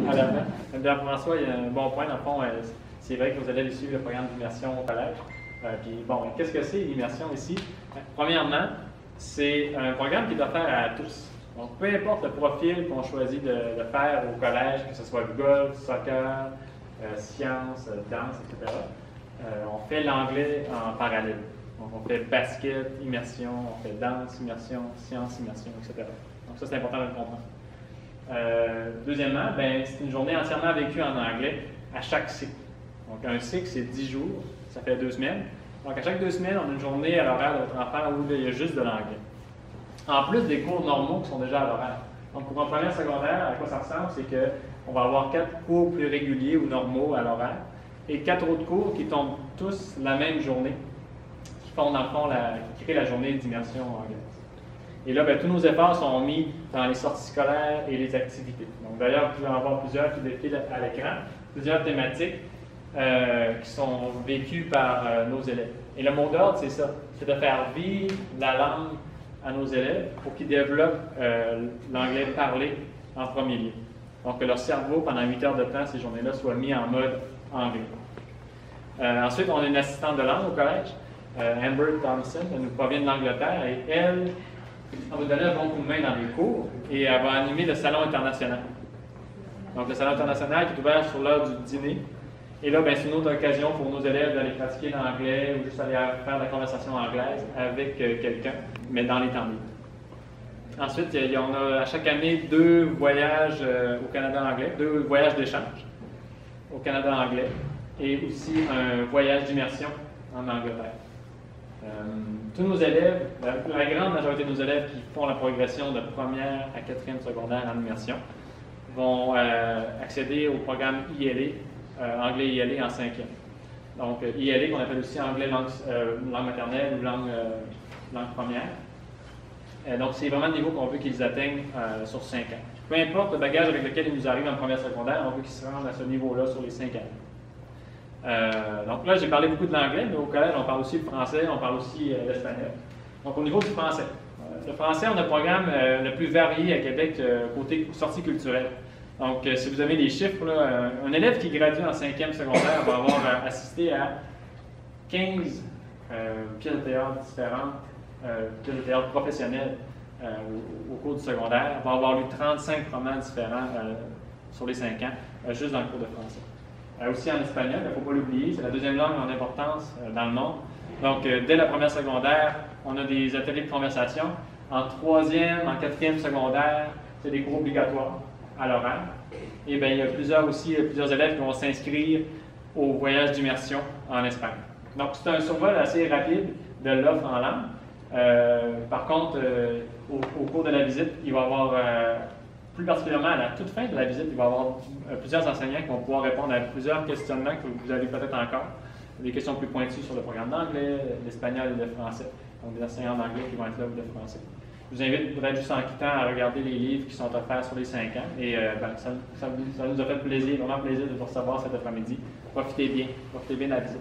à la fin. Mme François, il y a un bon point, dans le fond, c'est vrai que vous allez suivre le programme d'immersion au collège. Puis bon, qu'est-ce que c'est l'immersion ici? Premièrement, c'est un programme qui est offert à tous. Donc, peu importe le profil qu'on choisit de faire au collège, que ce soit golf, soccer, sciences, danse, etc., on fait l'anglais en parallèle. Donc, on fait basket, immersion, on fait danse, immersion, sciences, immersion, etc. Donc, ça, c'est important de le comprendre. Deuxièmement, c'est une journée entièrement vécue en anglais à chaque cycle. Donc, un cycle, c'est 10 jours, ça fait 2 semaines. Donc, à chaque 2 semaines, on a une journée à l'horaire de votre enfant où il y a juste de l'anglais. En plus des cours normaux qui sont déjà à l'horaire. Donc, pour un première secondaire, à quoi ça ressemble, c'est qu'on va avoir 4 cours plus réguliers ou normaux à l'horaire et 4 autres cours qui tombent tous la même journée, qui font, dans le fond, qui créent la journée d'immersion anglaise. Et là, tous nos efforts sont mis dans les sorties scolaires et les activités. Donc, d'ailleurs, vous pouvez en voir plusieurs qui défilent à l'écran, plusieurs thématiques qui sont vécues par nos élèves. Et le mot d'ordre, c'est ça, c'est de faire vivre la langue à nos élèves pour qu'ils développent l'anglais parlé en premier lieu. Donc, que leur cerveau, pendant 8 heures de temps, ces journées-là, soit mis en mode anglais. Ensuite, on a une assistante de langue au collège, Amber Thompson, elle nous provient de l'Angleterre, et elle va donner un bon coup de main dans les cours, et elle va animer le salon international. Donc, le salon international qui est ouvert sur l'heure du dîner. Et là, c'est une autre occasion pour nos élèves d'aller pratiquer l'anglais ou juste aller faire de la conversation anglaise avec quelqu'un, mais dans les temps libres. Ensuite, on a à chaque année 2 voyages au Canada anglais, 2 voyages d'échange au Canada anglais et aussi un voyage d'immersion en Angleterre. Tous nos élèves, la grande majorité de nos élèves qui font la progression de première à 4e secondaire en immersion vont accéder au programme ILA, anglais ILA en 5e. Donc, ILA qu'on appelle aussi anglais langue maternelle ou langue première. Donc, c'est vraiment le niveau qu'on veut qu'ils atteignent sur 5 ans. Peu importe le bagage avec lequel ils nous arrivent en première secondaire, on veut qu'ils se rendent à ce niveau-là sur les 5 ans. Donc là, j'ai parlé beaucoup de l'anglais, mais au collège, on parle aussi le français, on parle aussi l'espagnol. Donc, au niveau du français. Le français, on a le programme le plus varié à Québec côté sortie culturelle. Donc, si vous avez les chiffres, là, un élève qui gradue en 5e secondaire va avoir assisté à 15 pièces de théâtre différentes, pièces de théâtre professionnelles au cours du secondaire, va avoir lu 35 romans différents sur les 5 ans, juste dans le cours de français. Aussi en espagnol, il ne faut pas l'oublier, c'est la 2e langue en importance dans le monde. Donc, dès la première secondaire, on a des ateliers de conversation. En 3e, en 4e secondaire, c'est des cours obligatoires à l'horaire. Et il y a plusieurs élèves qui vont s'inscrire au voyage d'immersion en Espagne. Donc, c'est un survol assez rapide de l'offre en langue. Par contre, au cours de la visite, il va y avoir, plus particulièrement à la toute fin de la visite, il va y avoir plusieurs enseignants qui vont pouvoir répondre à plusieurs questionnements que vous avez peut-être encore. Des questions plus pointues sur le programme d'anglais, l'espagnol et le français. Donc, des enseignants d'anglais qui vont être là ou de français. Je vous invite peut-être juste en quittant à regarder les livres qui sont offerts sur les 5 ans. Et ça nous a fait plaisir, vraiment plaisir de vous recevoir cet après-midi. Profitez bien de la visite.